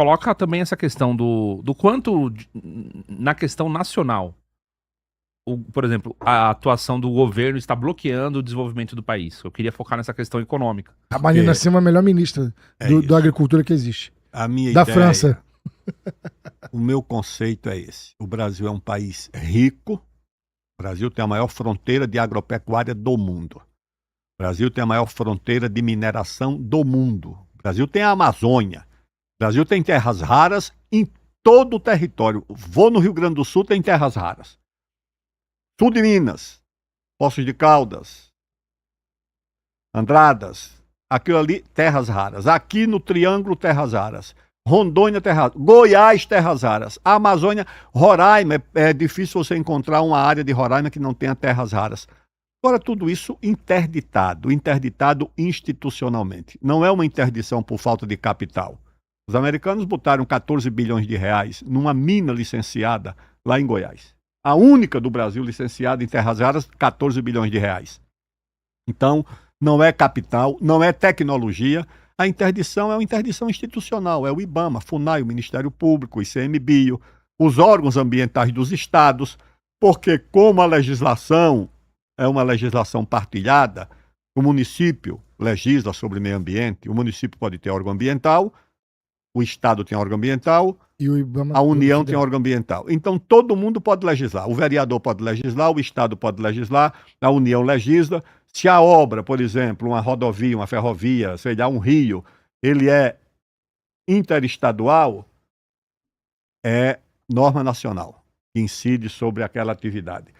coloca também essa questão do quanto na questão nacional, por exemplo, a atuação do governo está bloqueando o desenvolvimento do país. Eu queria focar nessa questão econômica. A Marina Silva é a melhor ministra da agricultura que existe. A minha da ideia, França. O meu conceito é esse. O Brasil é um país rico. O Brasil tem a maior fronteira de agropecuária do mundo. O Brasil tem a maior fronteira de mineração do mundo. O Brasil tem a Amazônia. O Brasil tem terras raras em todo o território. Vou no Rio Grande do Sul, tem terras raras. Sul de Minas, Poços de Caldas, Andradas, aquilo ali, terras raras. Aqui no Triângulo, terras raras. Rondônia, terras raras. Goiás, terras raras. A Amazônia, Roraima, é difícil você encontrar uma área de Roraima que não tenha terras raras. Agora, tudo isso interditado institucionalmente. Não é uma interdição por falta de capital. Os americanos botaram 14 bilhões de reais numa mina licenciada lá em Goiás. A única do Brasil licenciada em terras raras, 14 bilhões de reais. Então, não é capital, não é tecnologia. A interdição é uma interdição institucional. É o IBAMA, FUNAI, o Ministério Público, o ICMBio, os órgãos ambientais dos estados, porque como a legislação é uma legislação partilhada, o município legisla sobre meio ambiente, o município pode ter órgão ambiental, o estado tem órgão ambiental, e o IBAMA, a União tem órgão ambiental. Então, todo mundo pode legislar. O vereador pode legislar, o Estado pode legislar, a União legisla. Se a obra, por exemplo, uma rodovia, uma ferrovia, sei lá, um rio, ele é interestadual, é norma nacional, que incide sobre aquela atividade.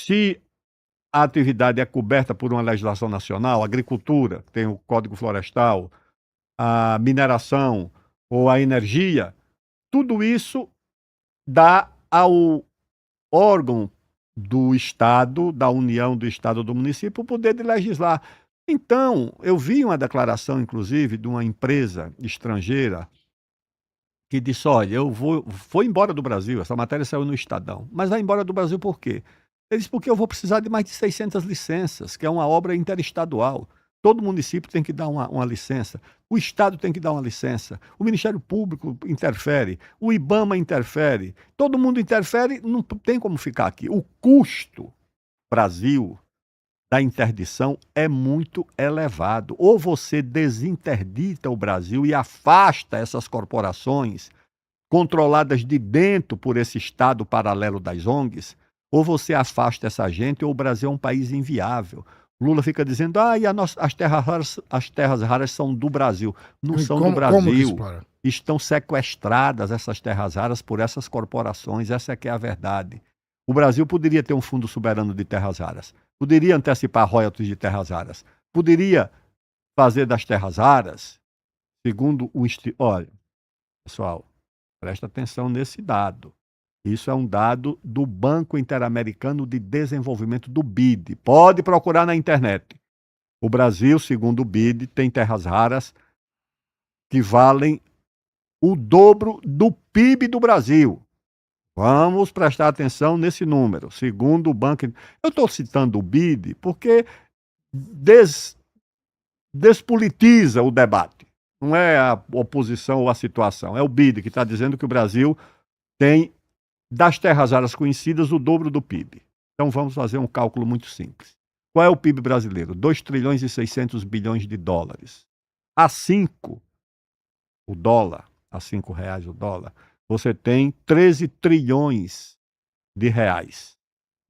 Se a atividade é coberta por uma legislação nacional, a agricultura, tem o Código Florestal, a mineração ou a energia, tudo isso dá ao órgão do Estado, da União do Estado do município, o poder de legislar. Então, eu vi uma declaração, inclusive, de uma empresa estrangeira que disse, olha, eu vou embora do Brasil, essa matéria saiu no Estadão, mas vai embora do Brasil por quê? Ele disse, porque eu vou precisar de mais de 600 licenças, que é uma obra interestadual. Todo município tem que dar uma licença, o Estado tem que dar uma licença, o Ministério Público interfere, o IBAMA interfere, todo mundo interfere, não tem como ficar aqui. O custo, Brasil, da interdição é muito elevado. Ou você desinterdita o Brasil e afasta essas corporações controladas de dentro por esse Estado paralelo das ONGs, ou você afasta essa gente, ou o Brasil é um país inviável. Lula fica dizendo, as terras raras são do Brasil. Não são do Brasil. Estão sequestradas essas terras raras por essas corporações. Essa é que é a verdade. O Brasil poderia ter um fundo soberano de terras raras. Poderia antecipar royalties de terras raras. Poderia fazer das terras raras, segundo o... Olha, pessoal, presta atenção nesse dado. Isso é um dado do Banco Interamericano de Desenvolvimento, do BID. Pode procurar na internet. O Brasil, segundo o BID, tem terras raras que valem o dobro do PIB do Brasil. Vamos prestar atenção nesse número. Segundo o Banco... Eu estou citando o BID porque despolitiza o debate. Não é a oposição ou a situação. É o BID que está dizendo que o Brasil tem... das terras raras conhecidas, o dobro do PIB. Então vamos fazer um cálculo muito simples. Qual é o PIB brasileiro? 2 trilhões e 600 bilhões de dólares. A 5, o dólar, a R$5 o dólar, você tem 13 trilhões de reais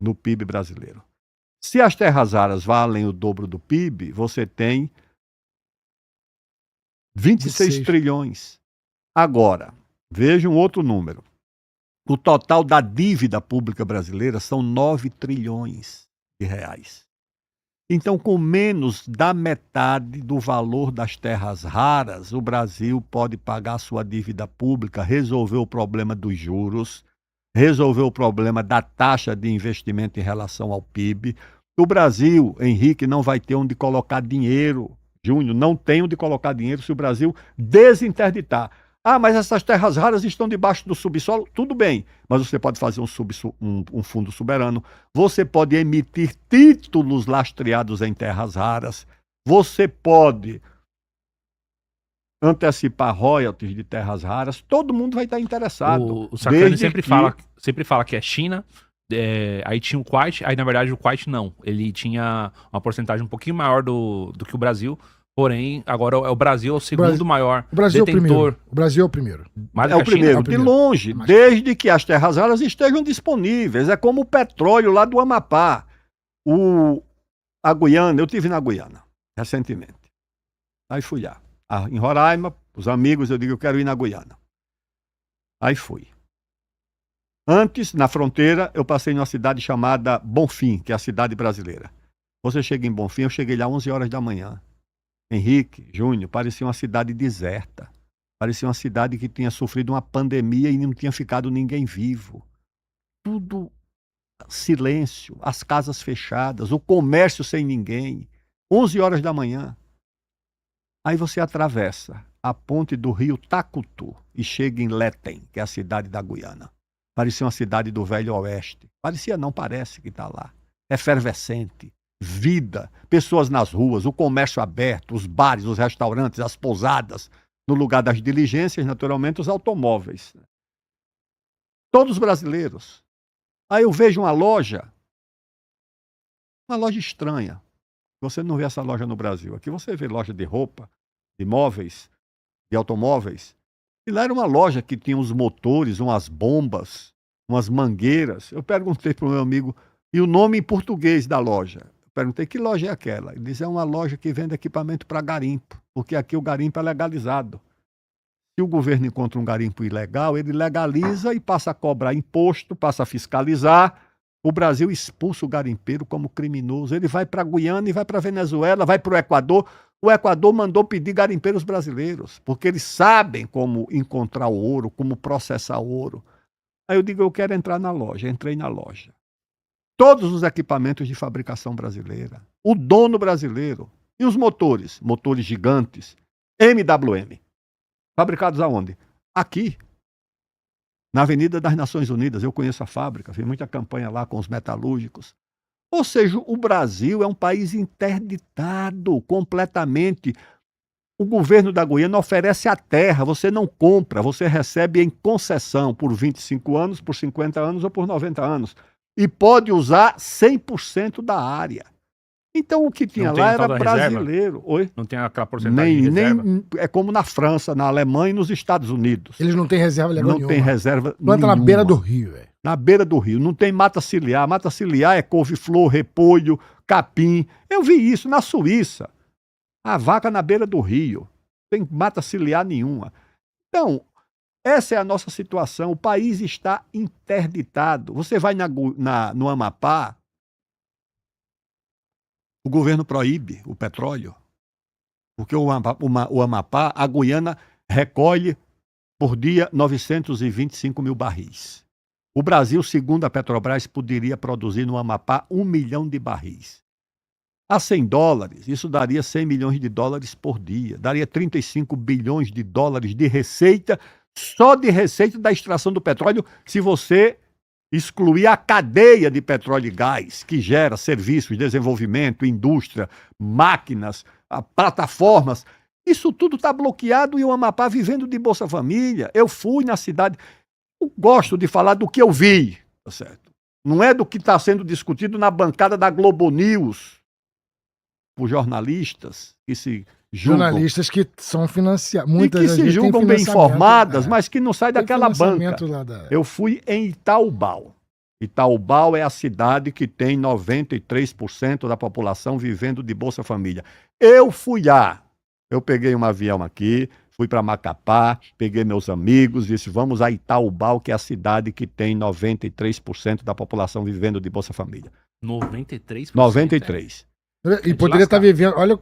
no PIB brasileiro. Se as terras raras valem o dobro do PIB, você tem 26 trilhões. Agora, veja um outro número. O total da dívida pública brasileira são 9 trilhões de reais. Então, com menos da metade do valor das terras raras, o Brasil pode pagar sua dívida pública, resolver o problema dos juros, resolver o problema da taxa de investimento em relação ao PIB. O Brasil, Henrique, não vai ter onde colocar dinheiro. Júnior, não tem onde colocar dinheiro se o Brasil desinterditar. Ah, mas essas terras raras estão debaixo do subsolo. Tudo bem, mas você pode fazer um fundo soberano, você pode emitir títulos lastreados em terras raras, você pode antecipar royalties de terras raras, todo mundo vai estar interessado. O Sacani desde sempre fala que é China, aí tinha o Kuwait, aí na verdade o Kuwait não. Ele tinha uma porcentagem um pouquinho maior do que o Brasil, porém agora o Brasil é o segundo maior O Brasil detentor. é o primeiro. O Brasil é o primeiro. Mais É do o que a China. primeiro, É o de primeiro. longe, Mas- desde que as terras raras estejam disponíveis. É como o petróleo lá do Amapá. A Guiana, eu estive na Guiana recentemente. Aí fui lá. Em Roraima, os amigos, eu digo, eu quero ir na Guiana. Aí fui. Antes, na fronteira, eu passei numa cidade chamada Bonfim, que é a cidade brasileira. Você chega em Bonfim, eu cheguei lá 11 horas da manhã. Henrique, Júnior, parecia uma cidade deserta. Parecia uma cidade que tinha sofrido uma pandemia e não tinha ficado ninguém vivo. Tudo silêncio, as casas fechadas, o comércio sem ninguém. 11 horas da manhã. Aí você atravessa a ponte do rio Tacutu e chega em Letem, que é a cidade da Guiana. Parecia uma cidade do Velho Oeste. Parecia, não, parece que está lá. Efervescente, vida, pessoas nas ruas, o comércio aberto, os bares, os restaurantes, as pousadas. No lugar das diligências, naturalmente, os automóveis. Todos brasileiros. Aí eu vejo uma loja estranha. Você não vê essa loja no Brasil. Aqui você vê loja de roupa, de móveis, de automóveis. E lá era uma loja que tinha uns motores, umas bombas, umas mangueiras. Eu perguntei para o meu amigo, e o nome em português da loja? Eu perguntei, que loja é aquela? Ele disse, é uma loja que vende equipamento para garimpo, porque aqui o garimpo é legalizado. Se o governo encontra um garimpo ilegal, ele legaliza e passa a cobrar imposto, passa a fiscalizar. O Brasil expulsa o garimpeiro como criminoso. Ele vai para a Guiana e vai para a Venezuela, vai para o Equador. O Equador mandou pedir garimpeiros brasileiros, porque eles sabem como encontrar o ouro, como processar o ouro. Aí eu digo, eu quero entrar na loja. Entrei na loja. Todos os equipamentos de fabricação brasileira. O dono brasileiro. E os motores? Motores gigantes. MWM. Fabricados aonde? Aqui. Na Avenida das Nações Unidas. Eu conheço a fábrica. Fiz muita campanha lá com os metalúrgicos. Ou seja, o Brasil é um país interditado completamente. O governo da Guiana oferece a terra, você não compra, você recebe em concessão por 25 anos, por 50 anos ou por 90 anos. E pode usar 100% da área. Então o que tinha Não tem lá o tal era da reserva? brasileiro. Oi? Não tem aquela porcentagem de reserva? É como na França, na Alemanha e nos Estados Unidos. Eles não têm reserva legal Não nenhuma. tem reserva Planta nenhuma. na beira do rio, velho. Na beira do rio. Não tem mata ciliar. Mata ciliar é couve-flor, repolho, capim. Eu vi isso na Suíça. A vaca na beira do rio. Não tem mata ciliar nenhuma. Então, essa é a nossa situação. O país está interditado. Você vai no Amapá, o governo proíbe o petróleo. Porque o Amapá, a Guiana, recolhe por dia 925 mil barris. O Brasil, segundo a Petrobras, poderia produzir no Amapá 1 milhão de barris. A $100, isso daria 100 milhões de dólares por dia. Daria 35 bilhões de dólares de receita, só de receita da extração do petróleo, se você excluir a cadeia de petróleo e gás, que gera serviços, desenvolvimento, indústria, máquinas, plataformas. Isso tudo está bloqueado e o Amapá vivendo de Bolsa Família. Eu fui na cidade. Eu gosto de falar do que eu vi, tá certo? Não é do que está sendo discutido na bancada da Globo News, por jornalistas que se julgam. Jornalistas que são financiados. E Muitas que das se vezes têm julgam bem financiamento, informadas, mas que não saem tem daquela banca. financiamento lá da... Eu fui em Itaubal. Itaubal é a cidade que tem 93% da população vivendo de Bolsa Família. Eu fui lá. Eu peguei um avião aqui, fui para Macapá, peguei meus amigos, disse, vamos a Itaubal, que é a cidade que tem 93% da população vivendo de Bolsa Família. 93%? 93%. E poderia estar vivendo... Olha,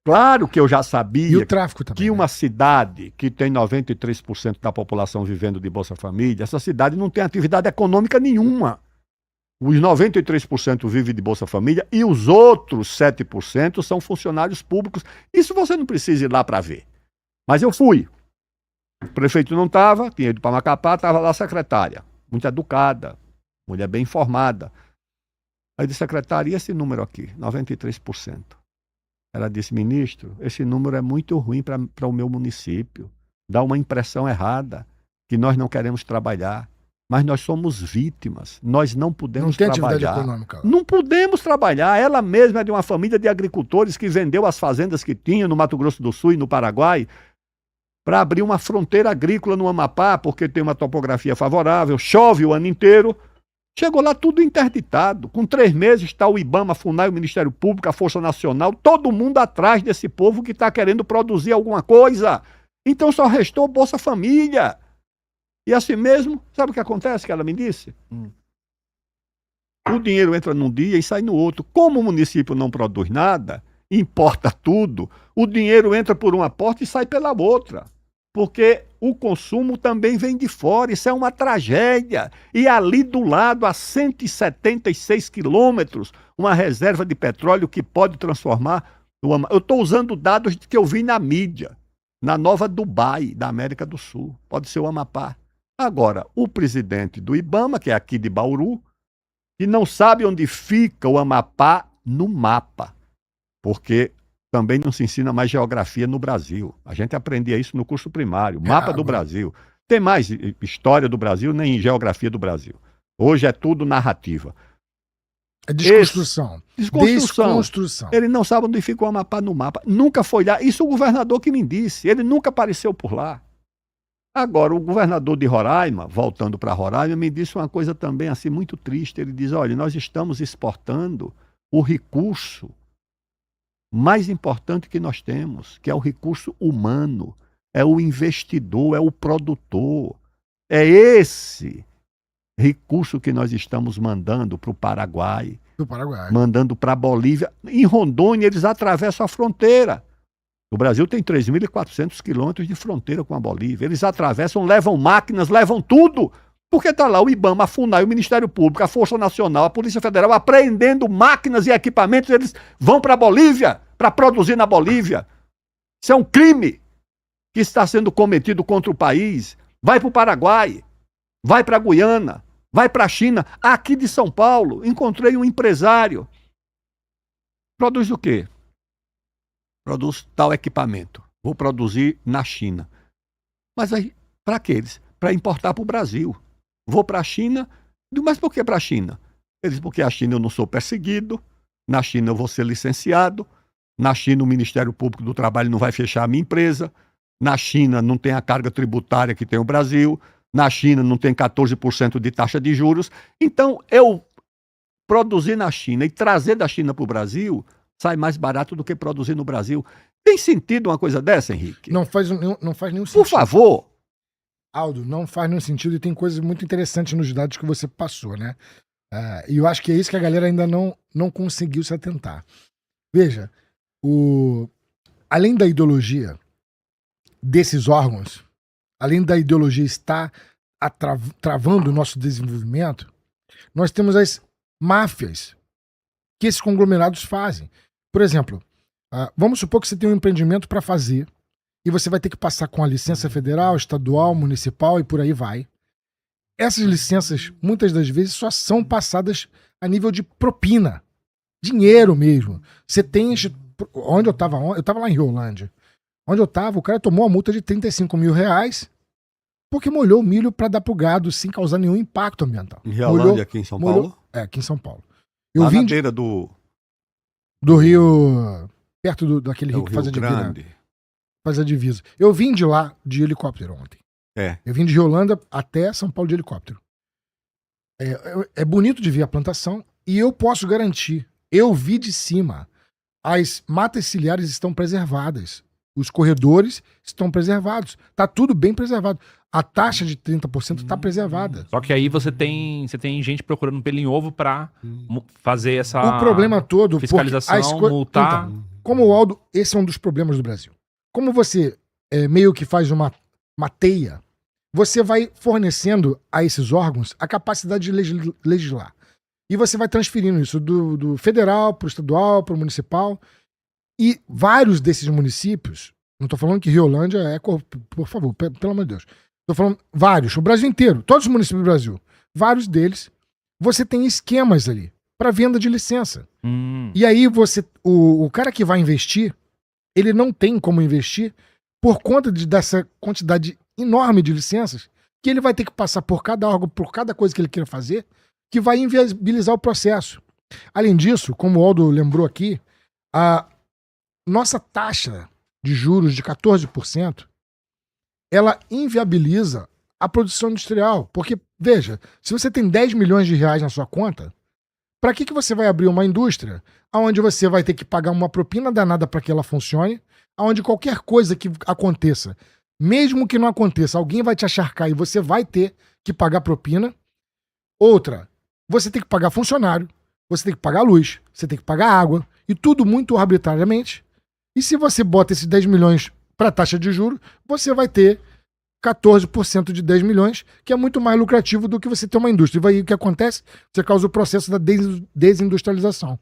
Claro que eu já e sabia o tráfico também. que uma cidade que tem 93% da população vivendo de Bolsa Família, essa cidade não tem atividade econômica nenhuma. Os 93% vivem de Bolsa Família e os outros 7% são funcionários públicos. Isso você não precisa ir lá para ver. Mas eu fui. O prefeito não estava, tinha ido para Macapá, estava lá a secretária. Muito educada, mulher bem informada. Aí de secretária, e esse número aqui? 93%. Ela disse, ministro, esse número é muito ruim para o meu município. Dá uma impressão errada, que nós não queremos trabalhar. Mas nós somos vítimas, nós não podemos trabalhar. Não tem atividade econômica. Não podemos trabalhar. Ela mesma é de uma família de agricultores que vendeu as fazendas que tinha no Mato Grosso do Sul e no Paraguai para abrir uma fronteira agrícola no Amapá, porque tem uma topografia favorável, chove o ano inteiro. Chegou lá tudo interditado. Com 3 meses está o IBAMA, a FUNAI, o Ministério Público, a Força Nacional, todo mundo atrás desse povo que está querendo produzir alguma coisa. Então só restou Bolsa Família. E assim mesmo, sabe o que acontece que ela me disse? O dinheiro entra num dia e sai no outro. Como o município não produz nada, importa tudo, o dinheiro entra por uma porta e sai pela outra. Porque o consumo também vem de fora, isso é uma tragédia. E ali do lado, a 176 quilômetros, uma reserva de petróleo que pode transformar... Eu estou usando dados que eu vi na mídia, na Nova Dubai, da América do Sul. Pode ser o Amapá. Agora, o presidente do IBAMA, que é aqui de Bauru, que não sabe onde fica o Amapá no mapa, porque também não se ensina mais geografia no Brasil. A gente aprendia isso no curso primário, mapa do Brasil. Tem mais história do Brasil, nem geografia do Brasil. Hoje é tudo narrativa. É desconstrução. Desconstrução. Ele não sabe onde fica o Amapá no mapa. Nunca foi lá. Isso o governador que me disse. Ele nunca apareceu por lá. Agora, o governador de Roraima, voltando para Roraima, me disse uma coisa também assim muito triste. Ele diz, olha, nós estamos exportando o recurso mais importante que nós temos, que é o recurso humano, é o investidor, é o produtor. É esse recurso que nós estamos mandando para o Paraguai, mandando para a Bolívia. Em Rondônia, eles atravessam a fronteira. O Brasil tem 3.400 quilômetros de fronteira com a Bolívia. Eles atravessam, levam máquinas, levam tudo. Porque está lá o IBAMA, a FUNAI, o Ministério Público, a Força Nacional, a Polícia Federal, apreendendo máquinas e equipamentos. Eles vão para a Bolívia, para produzir na Bolívia. Isso é um crime que está sendo cometido contra o país. Vai para o Paraguai, vai para a Guiana, vai para a China. Aqui de São Paulo, encontrei um empresário. Produz o quê? Produz tal equipamento. Vou produzir na China. Mas aí, para que eles? Para importar para o Brasil. Vou para a China. Mas por que para a China? Eles, porque a China eu não sou perseguido. Na China eu vou ser licenciado. Na China o Ministério Público do Trabalho não vai fechar a minha empresa. Na China não tem a carga tributária que tem o Brasil. Na China não tem 14% de taxa de juros. Então, eu produzir na China e trazer da China para o Brasil... sai mais barato do que produzir no Brasil. Tem sentido uma coisa dessa, Henrique? Não faz nenhum sentido. Por favor. Aldo, não faz nenhum sentido e tem coisas muito interessantes nos dados que você passou, né? E eu acho que é isso que a galera ainda não conseguiu se atentar. Veja, além da ideologia desses órgãos, além da ideologia estar travando o nosso desenvolvimento, nós temos as máfias que esses conglomerados fazem. Por exemplo, vamos supor que você tem um empreendimento para fazer e você vai ter que passar com a licença federal, estadual, municipal e por aí vai. Essas licenças, muitas das vezes, só são passadas a nível de propina. Dinheiro mesmo. Você tem... Onde eu estava lá em Riolândia. Onde eu estava, o cara tomou uma multa de R$35 mil porque molhou o milho para dar pro gado sem causar nenhum impacto ambiental. Em Riolândia, aqui em São Paulo? É, aqui em São Paulo. Eu vim na beira do rio, perto daquele rio que faz a divisa. Grande. Faz a divisa. Eu vim de lá de helicóptero ontem. Eu vim de Riolândia até São Paulo de helicóptero. É bonito de ver a plantação e eu posso garantir, eu vi de cima, as matas ciliares estão preservadas. Os corredores estão preservados. Tá tudo bem preservado. A taxa de 30% está preservada. Só que aí você tem gente procurando pelo em ovo para fazer essa o problema todo, fiscalização, multar. Então, como o Aldo, esse é um dos problemas do Brasil. Como você meio que faz uma teia, você vai fornecendo a esses órgãos a capacidade de legislar. E você vai transferindo isso do federal para o estadual, para o municipal. E vários desses municípios, não estou falando que Riolândia por favor, pelo amor de Deus. Estou falando vários, o Brasil inteiro, todos os municípios do Brasil. Vários deles, você tem esquemas ali. para venda de licença. Hum. E aí o cara que vai investir, ele não tem como investir por conta dessa quantidade enorme de licenças que ele vai ter que passar por cada órgão, por cada coisa que ele queira fazer, que vai inviabilizar o processo. Além disso, como o Aldo lembrou aqui, a nossa taxa de juros de 14%, ela inviabiliza a produção industrial. Porque, veja, se você tem 10 milhões de reais na sua conta, para que você vai abrir uma indústria onde você vai ter que pagar uma propina danada para que ela funcione, onde qualquer coisa que aconteça, mesmo que não aconteça, alguém vai te acharcar e você vai ter que pagar propina. Outra, você tem que pagar funcionário, você tem que pagar luz, você tem que pagar água, e tudo muito arbitrariamente. E se você bota esses 10 milhões para taxa de juros, você vai ter 14% de 10 milhões, que é muito mais lucrativo do que você ter uma indústria. E aí o que acontece? Você causa o processo da desindustrialização.